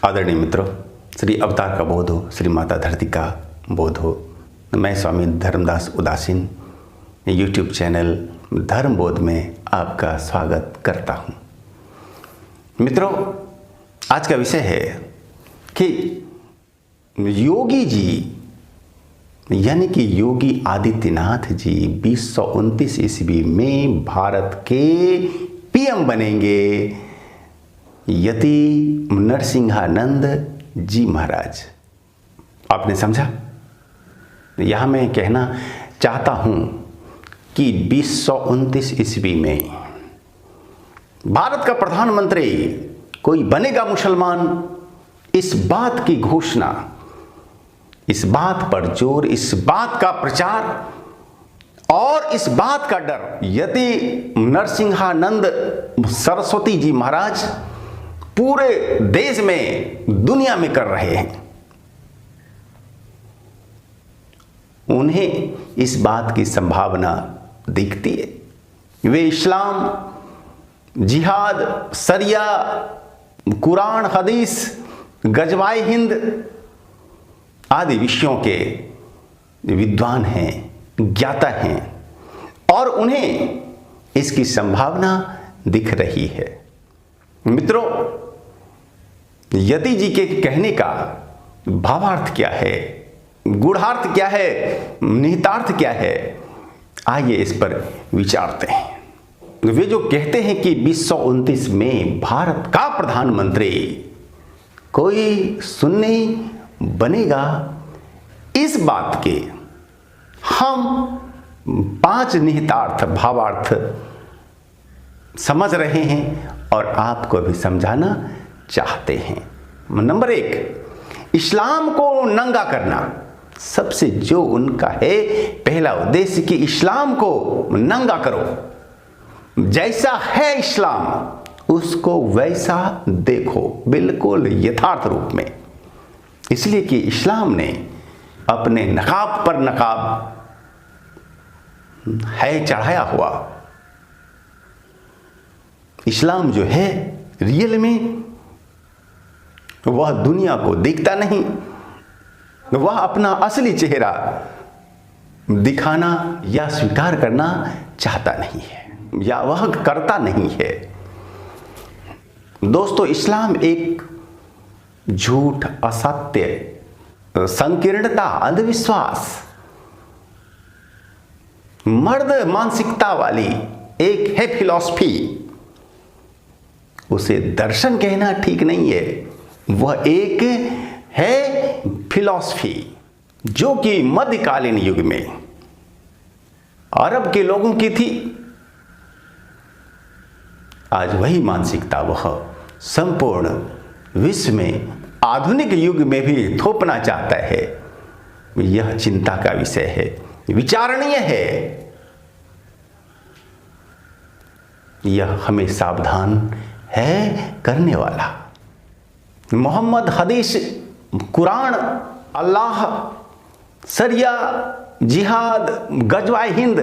आदरणीय मित्रों, श्री अवतार का बोध हो, श्री माता धरती का बोध हो। मैं स्वामी धर्मदास उदासीन यूट्यूब चैनल धर्म बोध में आपका स्वागत करता हूं। मित्रों, आज का विषय है कि योगी जी यानी कि योगी आदित्यनाथ जी 2029 ईस्वी में भारत के पीएम बनेंगे यति नरसिंहानंद जी महाराज। आपने समझा? यहां मैं कहना चाहता हूं कि 2029 ईस्वी में भारत का प्रधानमंत्री कोई बनेगा मुसलमान, इस बात की घोषणा, इस बात पर जोर, इस बात का प्रचार और इस बात का डर यति नरसिंहानंद सरस्वती जी महाराज पूरे देश में, दुनिया में कर रहे हैं। उन्हें इस बात की संभावना दिखती है। वे इस्लाम, जिहाद, शरिया, कुरान, हदीस, गजवाए हिंद आदि विषयों के विद्वान हैं, ज्ञाता हैं और उन्हें इसकी संभावना दिख रही है। मित्रों, यति जी के कहने का भावार्थ क्या है, गूढ़ार्थ क्या है, निहितार्थ क्या है, आइए इस पर विचारते हैं। वे जो कहते हैं कि 2029 में भारत का प्रधानमंत्री कोई सुन्नी बनेगा, इस बात के हम 5 निहितार्थ भावार्थ समझ रहे हैं और आपको भी समझाना चाहते हैं। नंबर 1, इस्लाम को नंगा करना। सबसे जो उनका है पहला उद्देश्य कि इस्लाम को नंगा करो, जैसा है इस्लाम उसको वैसा देखो, बिल्कुल यथार्थ रूप में। इसलिए कि इस्लाम ने अपने नकाब पर नकाब है चढ़ाया हुआ। इस्लाम जो है रियल में वह दुनिया को देखता नहीं, वह अपना असली चेहरा दिखाना या स्वीकार करना चाहता नहीं है या वह करता नहीं है। दोस्तों, इस्लाम एक झूठ, असत्य, संकीर्णता, अंधविश्वास, मर्द मानसिकता वाली एक है फिलॉसफी। उसे दर्शन कहना ठीक नहीं है, वह एक है फिलॉसफी जो कि मध्यकालीन युग में अरब के लोगों की थी। आज वही मानसिकता वह संपूर्ण विश्व में आधुनिक युग में भी थोपना चाहता है। यह चिंता का विषय है, विचारणीय है। यह हमें सावधान है करने वाला। मोहम्मद, हदीस, कुरान, अल्लाह, शरिया, जिहाद, गजवाए हिंद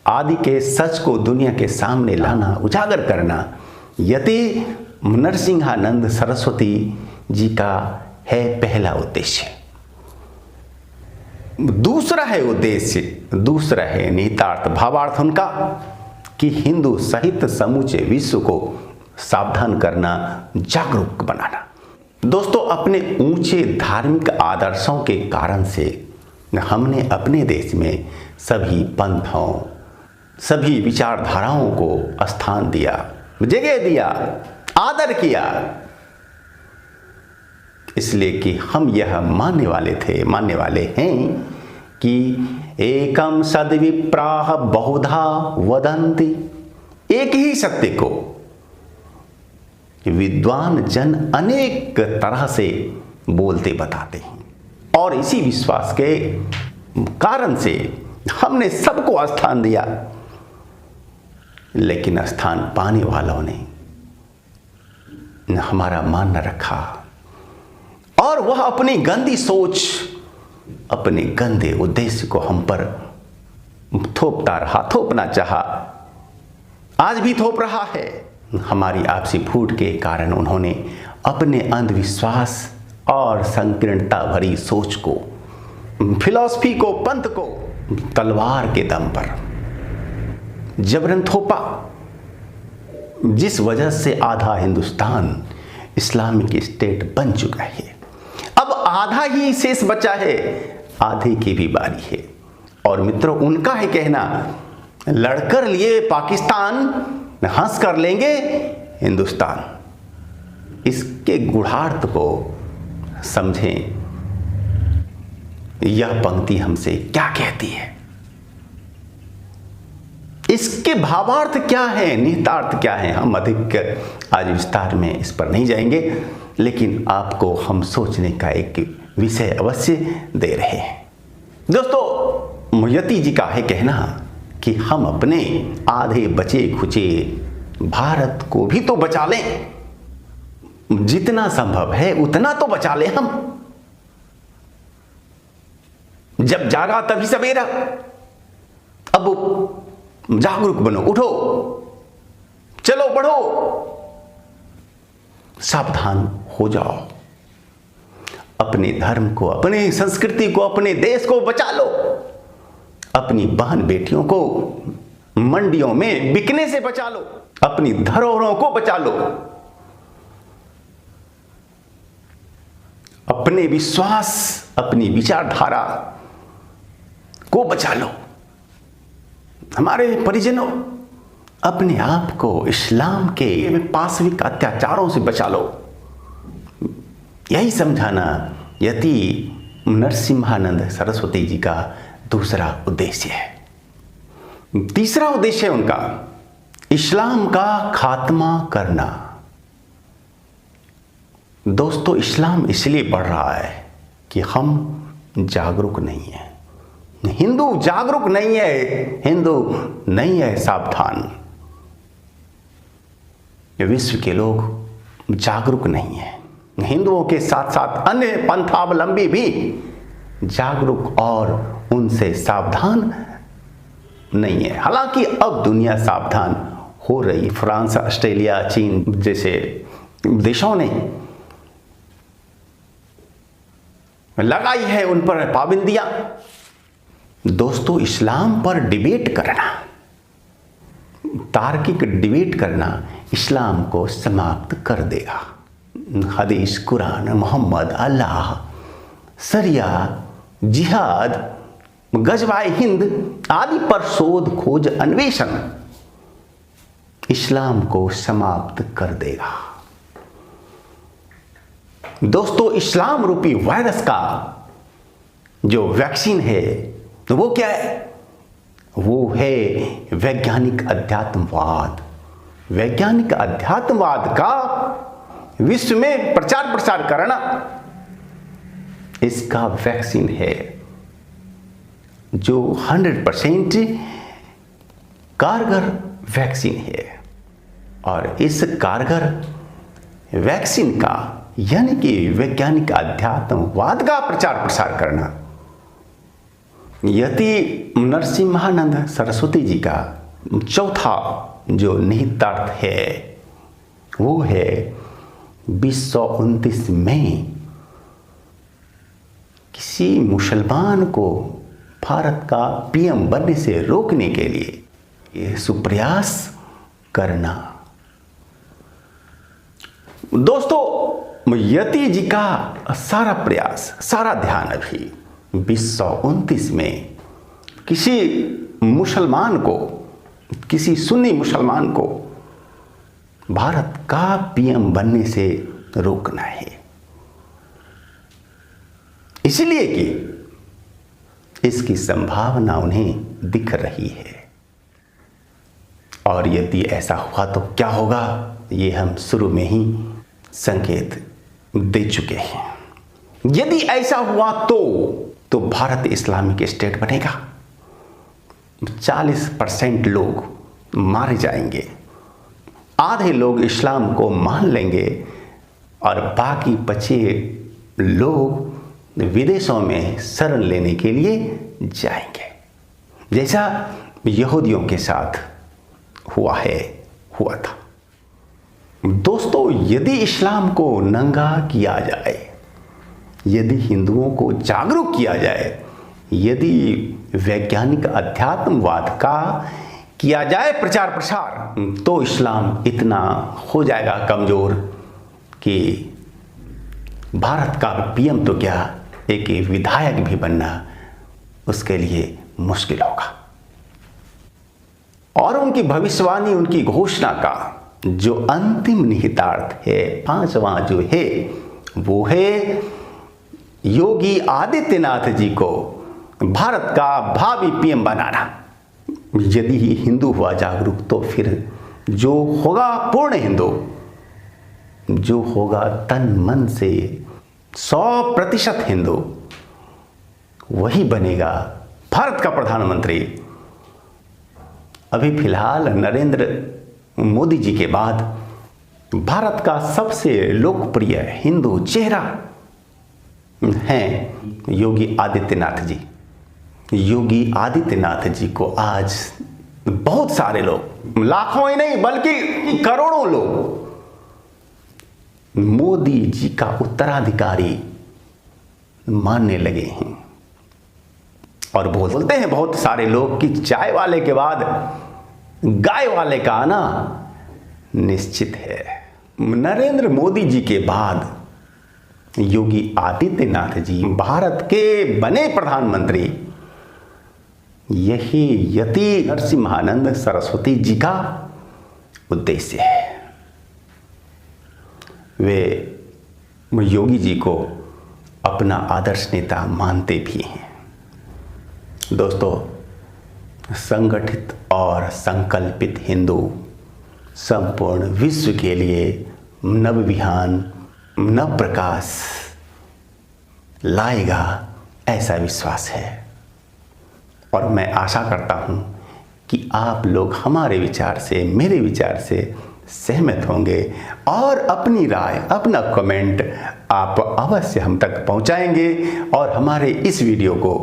आदि के सच को दुनिया के सामने लाना, उजागर करना यति नरसिंहानंद सरस्वती जी का है पहला उद्देश्य। दूसरा है उद्देश्य, दूसरा है निहितार्थ भावार्थ उनका कि हिंदू सहित समूचे विश्व को सावधान करना, जागरूक बनाना। दोस्तों, अपने ऊंचे धार्मिक आदर्शों के कारण से हमने अपने देश में सभी पंथों, सभी विचारधाराओं को स्थान दिया, जगह दिया, आदर किया। इसलिए कि हम यह मानने वाले हैं कि एकम सद्विप्राः बहुधा वदन्ति। एक ही सत्य को विद्वान जन अनेक तरह से बोलते बताते हैं और इसी विश्वास के कारण से हमने सबको स्थान दिया। लेकिन स्थान पाने वालों ने हमारा मान न रखा और वह अपनी गंदी सोच, अपने गंदे उद्देश्य को हम पर थोपता रहा, थोपना चाहा, आज भी थोप रहा है। हमारी आपसी फूट के कारण उन्होंने अपने अंधविश्वास और संकीर्णता भरी सोच को, फिलॉसफी को, पंथ को तलवार के दम पर जबरन थोपा, जिस वजह से आधा हिंदुस्तान इस्लामिक स्टेट बन चुका है। अब आधा ही शेष बचा है, आधे की भी बारी है। और मित्रों, उनका है कहना, लड़कर लिए पाकिस्तान, हंस कर लेंगे हिंदुस्तान। इसके गूढ़ार्थ को समझें, यह पंक्ति हमसे क्या कहती है, इसके भावार्थ क्या है, निहितार्थ क्या है। हम अधिक आज विस्तार में इस पर नहीं जाएंगे, लेकिन आपको हम सोचने का एक विषय अवश्य दे रहे हैं। दोस्तों, यति जी का है कहना कि हम अपने आधे बचे खुचे भारत को भी तो बचा लें, जितना संभव है उतना तो बचा लें हम। जब जागा तभी सवेरा। अब जागरूक बनो, उठो, चलो बढ़ो, सावधान हो जाओ। अपने धर्म को, अपनी संस्कृति को, अपने देश को बचा लो। अपनी बहन बेटियों को मंडियों में बिकने से बचा लो। अपनी धरोहरों को बचा लो। अपने विश्वास, अपनी विचारधारा को बचा लो। हमारे परिजनों, अपने आप को इस्लाम के पाशविक अत्याचारों से बचा लो। यही समझाना यति नरसिम्हानंद सरस्वती जी का दूसरा उद्देश्य है। तीसरा उद्देश्य है उनका इस्लाम का खात्मा करना। दोस्तों, इस्लाम इसलिए बढ़ रहा है कि हम जागरूक नहीं हैं। हिंदू जागरूक नहीं है, हिंदू नहीं है सावधान। विश्व के लोग जागरूक नहीं हैं। हिंदुओं के साथ साथ अन्य पंथावलंबी भी जागरूक और उनसे सावधान नहीं है। हालांकि अब दुनिया सावधान हो रही। फ्रांस, ऑस्ट्रेलिया, चीन जैसे देशों ने लगाई है उन पर पाबंदियां। दोस्तों, इस्लाम पर डिबेट करना, तार्किक डिबेट करना इस्लाम को समाप्त कर देगा। हदीस, कुरान, मोहम्मद, अल्लाह, शरिया, जिहाद, गजवाए हिंद आदि पर शोध खोज अन्वेषण इस्लाम को समाप्त कर देगा। दोस्तों, इस्लाम रूपी वायरस का जो वैक्सीन है तो वो क्या है? वो है वैज्ञानिक अध्यात्मवाद। वैज्ञानिक अध्यात्मवाद का विश्व में प्रचार प्रसार करना इसका वैक्सीन है, जो 100% कारगर वैक्सीन है। और इस कारगर वैक्सीन का यानी कि वैज्ञानिक अध्यात्मवाद का प्रचार प्रसार करना यति नरसिम्हानंद सरस्वती जी का चौथा जो निहितार्थ है वो है 2029 में किसी मुसलमान को भारत का पीएम बनने से रोकने के लिए ये सुप्रयास करना। दोस्तों, यति जी का सारा प्रयास, सारा ध्यान अभी 2029 में किसी मुसलमान को, किसी सुन्नी मुसलमान को भारत का पीएम बनने से रोकना है। इसलिए कि इसकी संभावना उन्हें दिख रही है। और यदि ऐसा हुआ तो क्या होगा, ये हम शुरू में ही संकेत दे चुके हैं। यदि ऐसा हुआ तो भारत इस्लामिक स्टेट बनेगा। 40% लोग मारे जाएंगे, आधे लोग इस्लाम को मान लेंगे और बाकी बचे लोग विदेशों में शरण लेने के लिए जाएंगे, जैसा यहूदियों के साथ हुआ था। दोस्तों, यदि इस्लाम को नंगा किया जाए, यदि हिंदुओं को जागरूक किया जाए, यदि वैज्ञानिक अध्यात्मवाद का किया जाए प्रचार प्रसार, तो इस्लाम इतना हो जाएगा कमजोर कि भारत का पीएम तो क्या, एक विधायक भी बनना उसके लिए मुश्किल होगा। और उनकी भविष्यवाणी, उनकी घोषणा का जो अंतिम निहितार्थ है, पांचवा जो है, वो है योगी आदित्यनाथ जी को भारत का भावी पीएम बनाना। यदि ही हिंदू हुआ जागरूक, तो फिर जो होगा पूर्ण हिंदू, जो होगा तन मन से 100% हिंदू, वही बनेगा भारत का प्रधानमंत्री। अभी फिलहाल नरेंद्र मोदी जी के बाद भारत का सबसे लोकप्रिय हिंदू चेहरा हैं योगी आदित्यनाथ जी। योगी आदित्यनाथ जी को आज बहुत सारे लोग, लाखों ही नहीं बल्कि करोड़ों लोग, मोदी जी का उत्तराधिकारी मानने लगे हैं। और बोलते हैं बहुत सारे लोग कि चाय वाले के बाद गाय वाले का आना निश्चित है। नरेंद्र मोदी जी के बाद योगी आदित्यनाथ जी भारत के बने प्रधानमंत्री। यही यति नरसिम्हानंद सरस्वती जी का उद्देश्य है। वे योगी जी को अपना आदर्श नेता मानते भी हैं। दोस्तों, संगठित और संकल्पित हिंदू संपूर्ण विश्व के लिए नव विहान, नव प्रकाश लाएगा, ऐसा विश्वास है। और मैं आशा करता हूं कि आप लोग हमारे विचार से, मेरे विचार से सहमत होंगे और अपनी राय, अपना कमेंट आप अवश्य हम तक पहुंचाएंगे। और हमारे इस वीडियो को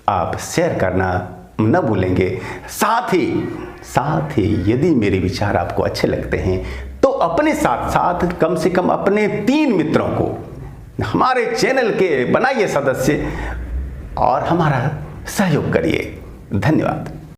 आप शेयर करना न भूलेंगे। साथ ही यदि मेरे विचार आपको अच्छे लगते हैं तो अपने साथ साथ कम से कम अपने 3 मित्रों को हमारे चैनल के बनाइए सदस्य और हमारा सहयोग करिए। धन्यवाद।